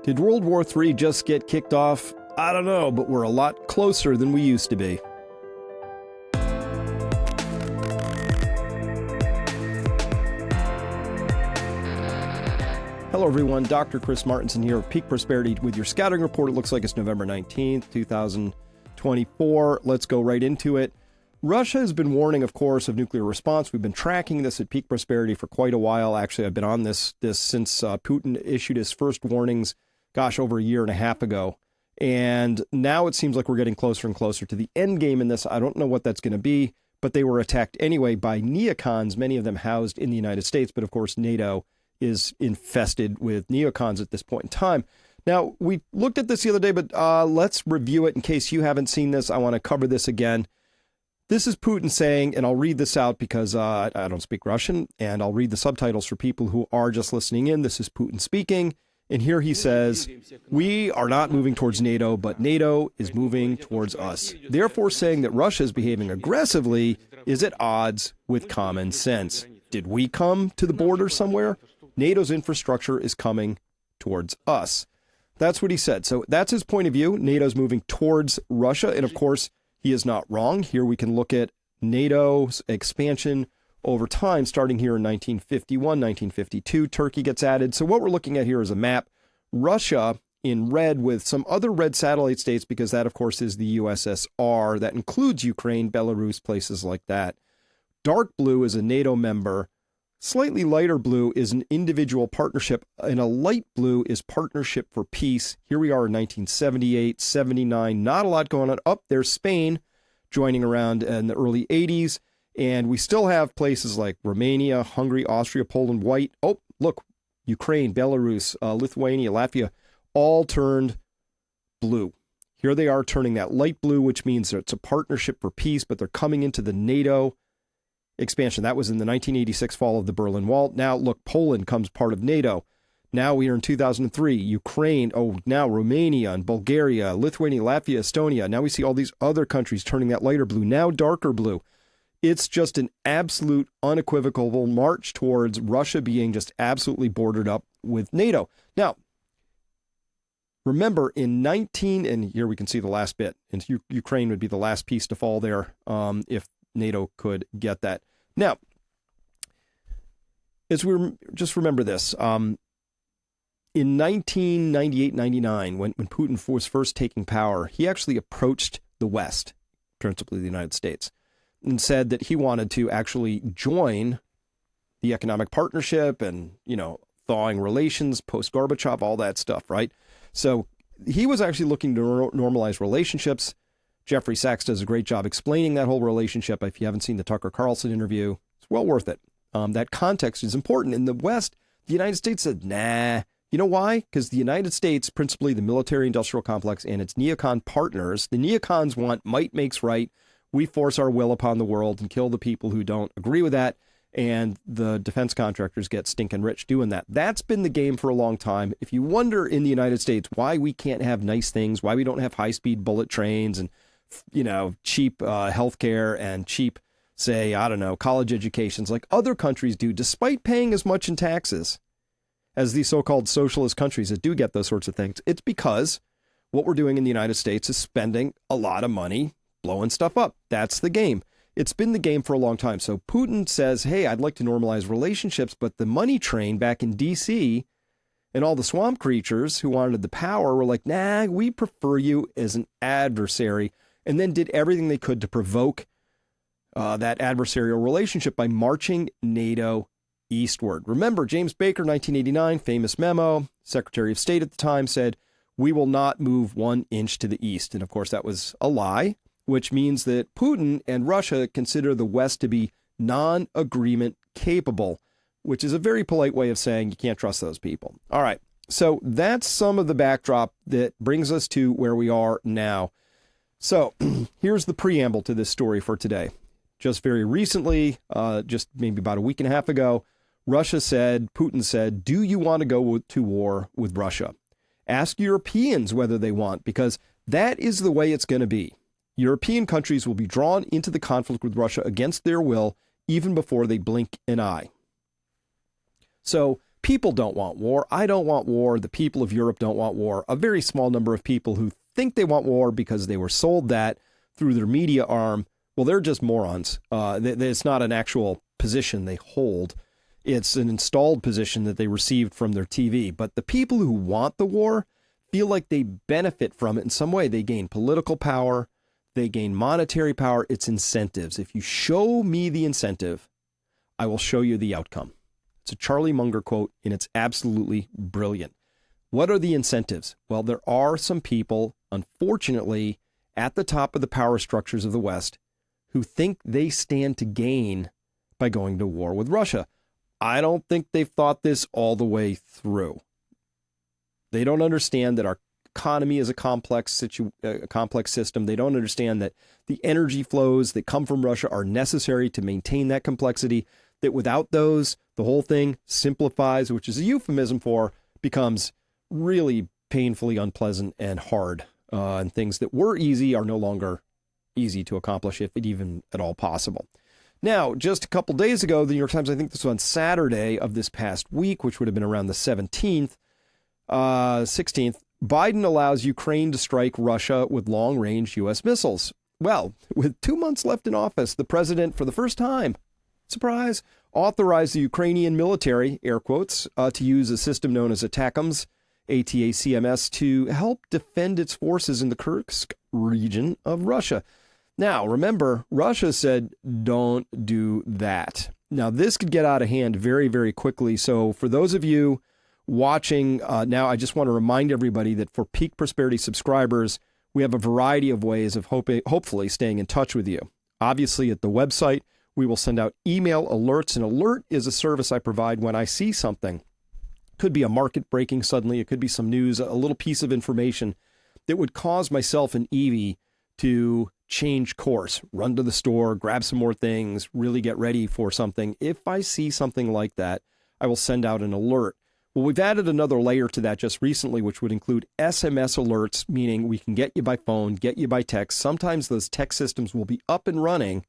Did World War III just get kicked off? I don't know, but we're a lot closer than we used to be. Hello everyone, Dr. Chris Martenson here of Peak Prosperity with your scouting report. It looks like it's November 19th, 2024. Let's go right into it. Russia has been warning, of course, of nuclear response. We've been tracking this at Peak Prosperity for quite a while. Actually, I've been on this since Putin issued his first warnings, over a year and a half ago. And now it seems like we're getting closer and closer to the end game in this. I don't know what that's going to be, but they were attacked anyway by neocons, many of them housed in the United States. But of course, NATO is infested with neocons at this point in time. Now, we looked at this the other day, but let's review it in case you haven't seen this. I want to cover this again. This is Putin saying, and I'll read this out because I don't speak Russian, and I'll read the subtitles for people who are just listening in. This is Putin speaking, and here he says, "We are not moving towards NATO, but NATO is moving towards us. Therefore, saying that Russia is behaving aggressively is at odds with common sense. Did we come to the border somewhere? NATO's infrastructure is coming towards us." That's what he said. So that's his point of view. NATO's moving towards Russia, and of course, he is not wrong. Here we can look at NATO's expansion over time, starting here in 1951, 1952. Turkey gets added. So what we're looking at here is a map. Russia in red with some other red satellite states, because that, of course, is the USSR. That includes Ukraine, Belarus, places like that. Dark blue is a NATO member. Slightly lighter blue is an individual partnership, and a light blue is Partnership for Peace. Here we are in 1978, 79, not a lot going on. Up there's Spain joining around in the early 80s, and we still have places like Romania, Hungary, Austria, Poland, white. Oh, look, Ukraine, Belarus, Lithuania, Latvia, all turned blue. Here they are turning that light blue, which means that it's a Partnership for Peace, but they're coming into the NATO expansion. That was in the 1986 fall of the Berlin Wall. Now, look, Poland comes part of NATO. Now we are in 2003. Ukraine, now Romania and Bulgaria, Lithuania, Latvia, Estonia. Now we see all these other countries turning that lighter blue, now darker blue. It's just an absolute unequivocal march towards Russia being just absolutely bordered up with NATO. Now, remember and here we can see the last bit, and Ukraine would be the last piece to fall there if NATO could get that. Now, as we just remember this, in 1998-99, when Putin was first taking power, he actually approached the West, principally the United States, and said that he wanted to actually join the economic partnership and, thawing relations, post-Gorbachev, all that stuff, right? So he was actually looking to normalize relationships. Jeffrey Sachs does a great job explaining that whole relationship. If you haven't seen the Tucker Carlson interview, it's well worth it. That context is important. In the West, the United States said, nah. You know why? Because the United States, principally the military-industrial complex and its neocon partners, the neocons want might makes right. We force our will upon the world and kill the people who don't agree with that. And the defense contractors get stinking rich doing that. That's been the game for a long time. If you wonder in the United States why we can't have nice things, why we don't have high-speed bullet trains and cheap healthcare and cheap, college educations like other countries do, despite paying as much in taxes as these so-called socialist countries that do get those sorts of things. It's because what we're doing in the United States is spending a lot of money blowing stuff up. That's the game. It's been the game for a long time. So Putin says, hey, I'd like to normalize relationships, but the money train back in D.C. and all the swamp creatures who wanted the power were like, nah, we prefer you as an adversary, and then did everything they could to provoke that adversarial relationship by marching NATO eastward. Remember, James Baker, 1989, famous memo, Secretary of State at the time, said, we will not move 1 inch to the east. And of course, that was a lie, which means that Putin and Russia consider the West to be non-agreement capable, which is a very polite way of saying you can't trust those people. All right, so that's some of the backdrop that brings us to where we are now. So here's the preamble to this story for today. Just very recently, just maybe about a week and a half ago, Putin said, do you want to go to war with Russia? Ask Europeans whether they want, because that is the way it's going to be. European countries will be drawn into the conflict with Russia against their will, even before they blink an eye. So People don't want war. I don't want war. The people of Europe don't want war. A very small number of people who think they want war because they were sold that through their media arm, well, they're just morons. It's not an actual position they hold. It's an installed position that they received from their TV. But the people who want the war feel like they benefit from it in some way. They gain political power. They gain monetary power. It's incentives. If you show me the incentive, I will show you the outcome. It's a Charlie Munger quote, and it's absolutely brilliant. What are the incentives? Well, there are some people, unfortunately, at the top of the power structures of the West who think they stand to gain by going to war with Russia. I don't think they've thought this all the way through. They don't understand that our economy is a complex system. They don't understand that the energy flows that come from Russia are necessary to maintain that complexity, that without those, the whole thing simplifies, which is a euphemism for becomes really painfully unpleasant and hard. And things that were easy are no longer easy to accomplish, if it even at all possible. Now, just a couple days ago, the New York Times, I think this was on Saturday of this past week, which would have been around the 16th, Biden allows Ukraine to strike Russia with long-range U.S. missiles. Well, with 2 months left in office, the president, for the first time, surprise, authorized the Ukrainian military, air quotes, to use a system known as ATACMS, ATACMS, to help defend its forces in the Kursk region of Russia. Now, remember, Russia said, don't do that. Now, this could get out of hand very, very quickly. So for those of you watching now, I just want to remind everybody that for Peak Prosperity subscribers, we have a variety of ways of hopefully staying in touch with you. Obviously, at the website, we will send out email alerts. An alert is a service I provide when I see something. Could be a market breaking suddenly. It could be some news, a little piece of information that would cause myself and Evie to change course, run to the store, grab some more things, really get ready for something. If I see something like that, I will send out an alert. Well, we've added another layer to that just recently, which would include SMS alerts, meaning we can get you by phone, get you by text. Sometimes those text systems will be up and running,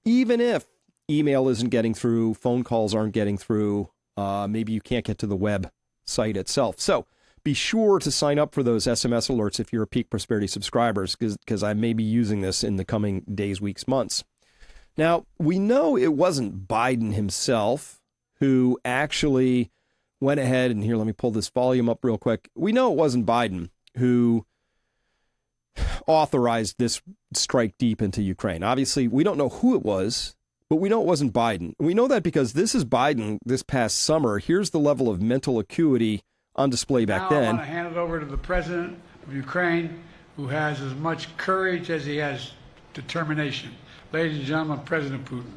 even if email isn't getting through, phone calls aren't getting through, maybe you can't get to the web site itself. So be sure to sign up for those SMS alerts if you're a Peak Prosperity subscribers, because I may be using this in the coming days, weeks, months. Now, we know it wasn't Biden himself who actually went ahead, and here, let me pull this volume up real quick. We know it wasn't Biden who authorized this strike deep into Ukraine. Obviously, we don't know who it was, but we know it wasn't Biden. We know that because this is Biden this past summer. Here's the level of mental acuity on display back then. I want to hand it over to the president of Ukraine, who has as much courage as he has determination. Ladies and gentlemen, President Putin.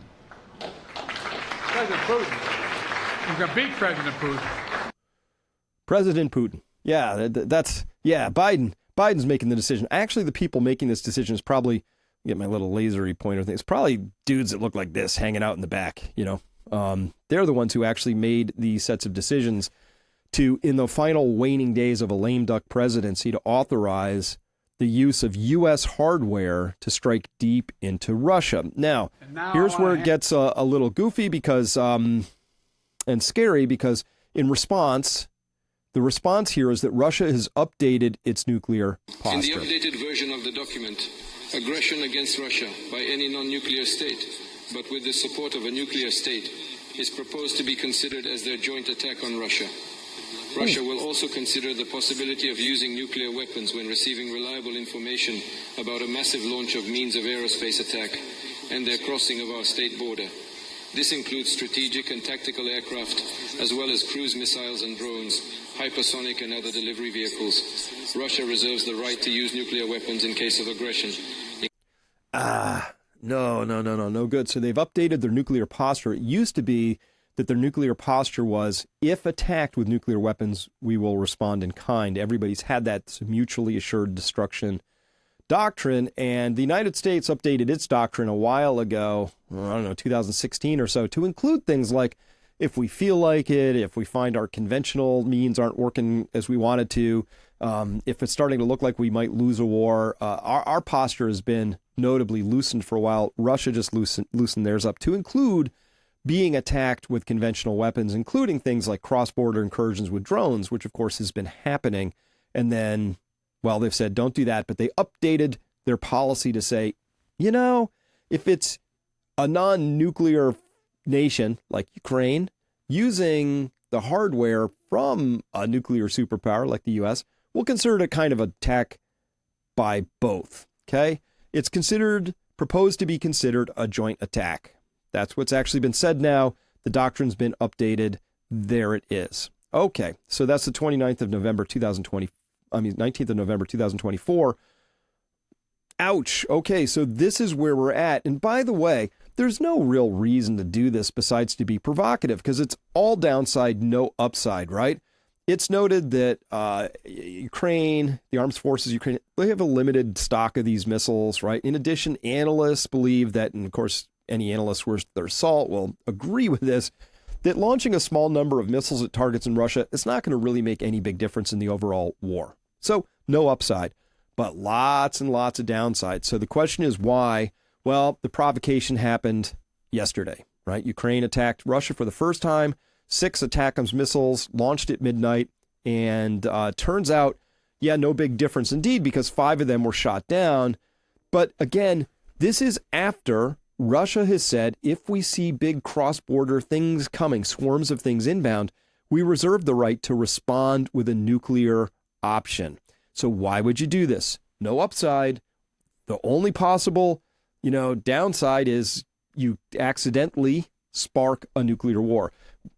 President Putin. You can beat President Putin. President Putin. Yeah, Biden's making the decision. Actually, the people making this decision is probably, get my little lasery pointer thing, it's probably dudes that look like this hanging out in the back, you know. They're the ones who actually made these sets of decisions to, in the final waning days of a lame duck presidency, to authorize the use of U.S. hardware to strike deep into Russia. Now here's where it gets a little goofy because, and scary, because in response, the response here is that Russia has updated its nuclear posture. In the updated version of the document, aggression against Russia by any non-nuclear state, but with the support of a nuclear state, is proposed to be considered as their joint attack on Russia. Russia will also consider the possibility of using nuclear weapons when receiving reliable information about a massive launch of means of aerospace attack and their crossing of our state border. This includes strategic and tactical aircraft, as well as cruise missiles and drones, hypersonic and other delivery vehicles. Russia reserves the right to use nuclear weapons in case of aggression. No good. So they've updated their nuclear posture. It used to be that their nuclear posture was, if attacked with nuclear weapons, we will respond in kind. Everybody's had that mutually assured destruction doctrine, and the United States updated its doctrine a while ago, 2016 or so, to include things like, if we feel like it, if we find our conventional means aren't working as we wanted to, if it's starting to look like we might lose a war, our posture has been notably loosened for a while. Russia just loosened theirs up to include being attacked with conventional weapons, including things like cross-border incursions with drones, which of course has been happening. And then, well, they've said don't do that, but they updated their policy to say, if it's a non-nuclear nation like Ukraine using the hardware from a nuclear superpower like the U.S., we'll consider it a kind of attack by both. Okay? It's proposed to be considered a joint attack. That's what's actually been said now. The doctrine's been updated. There it is. Okay, so that's the 19th of November 2024. Ouch. Okay, so this is where we're at. And by the way, there's no real reason to do this besides to be provocative, because it's all downside, no upside, right? It's noted that Ukraine, the armed forces of Ukraine, they have a limited stock of these missiles, right? In addition, analysts believe that, and of course, any analyst worth their salt will agree with this, that launching a small number of missiles at targets in Russia is not going to really make any big difference in the overall war. So no upside, but lots and lots of downside. So the question is why? Well, the provocation happened yesterday, right? Ukraine attacked Russia for the first time. 6 ATACMS missiles launched at midnight. And turns out, no big difference indeed, because 5 of them were shot down. But again, this is after Russia has said, if we see big cross-border things coming, swarms of things inbound, we reserve the right to respond with a nuclear option. So why would you do this? No upside. The only possible, downside is you accidentally spark a nuclear war.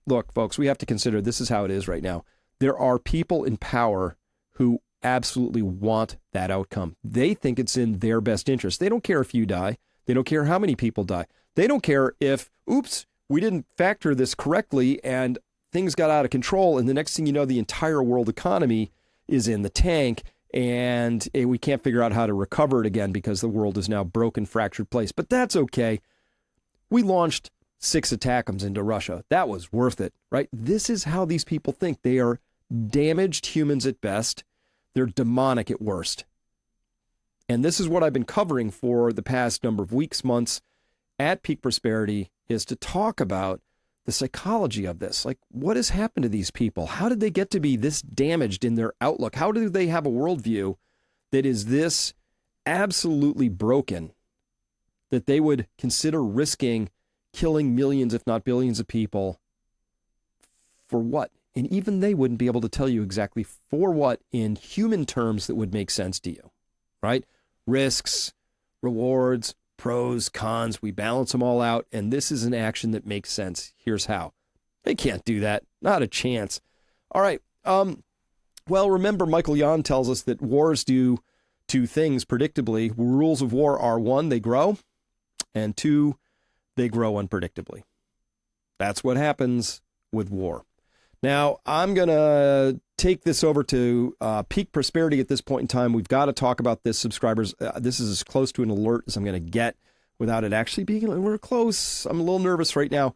Look, folks, we have to consider this is how it is right now. There are people in power who absolutely want that outcome. They think it's in their best interest. They don't care if you die. They don't care how many people die. They don't care if, oops, we didn't factor this correctly and things got out of control. And the next thing you know, the entire world economy is in the tank and we can't figure out how to recover it again because the world is now broken, fractured place. But that's okay. We launched 6 ATACMS into Russia. That was worth it, right? This is how these people think. They are damaged humans at best. They're demonic at worst. And this is what I've been covering for the past number of weeks, months at Peak Prosperity, is to talk about the psychology of this. Like, what has happened to these people? How did they get to be this damaged in their outlook? How do they have a worldview that is this absolutely broken that they would consider risking killing millions, if not billions of people for what? And even they wouldn't be able to tell you exactly for what in human terms that would make sense to you, right? Risks, rewards, pros, cons, we balance them all out, and this is an action that makes sense. Here's how. They can't do that. Not a chance. All right. Well, remember, Michael Yon tells us that wars do 2 things predictably. Rules of war are 1, they grow, and 2, they grow unpredictably. That's what happens with war. Now, I'm going to take this over to Peak Prosperity at this point in time. We've got to talk about this, subscribers. This is as close to an alert as I'm going to get without it actually being, we're close. I'm a little nervous right now.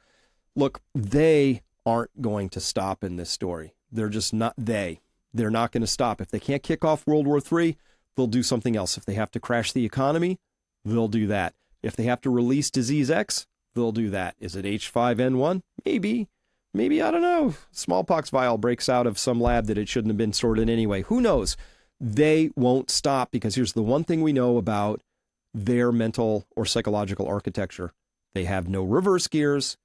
Look, they aren't going to stop in this story. They're just not, they're not going to stop. If they can't kick off World War III, they'll do something else. If they have to crash the economy, they'll do that. If they have to release Disease X, they'll do that. Is it H5N1? Maybe, I don't know, smallpox vial breaks out of some lab that it shouldn't have been sorted anyway. Who knows? They won't stop, because here's the one thing we know about their mental or psychological architecture. They have no reverse gears.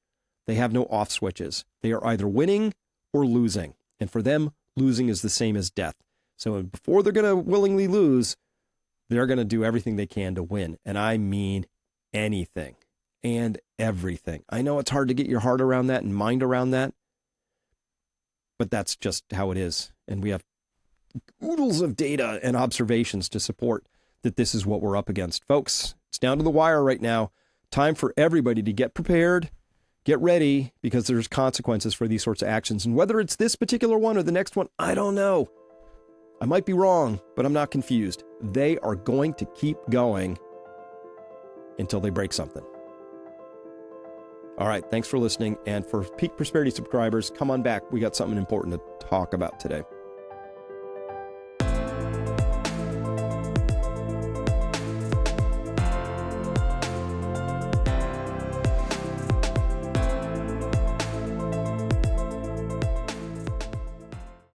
They have no off switches. They are either winning or losing. And for them, losing is the same as death. So before they're going to willingly lose, they're going to do everything they can to win. And I mean anything and everything. I know it's hard to get your heart around that and mind around that, but that's just how it is. And we have oodles of data and observations to support that this is what we're up against. Folks, it's down to the wire right now. Time for everybody to get prepared, get ready, because there's consequences for these sorts of actions. And whether it's this particular one or the next one, I don't know. I might be wrong, but I'm not confused. They are going to keep going until they break something. All right, thanks for listening. And for Peak Prosperity subscribers, come on back. We got something important to talk about today.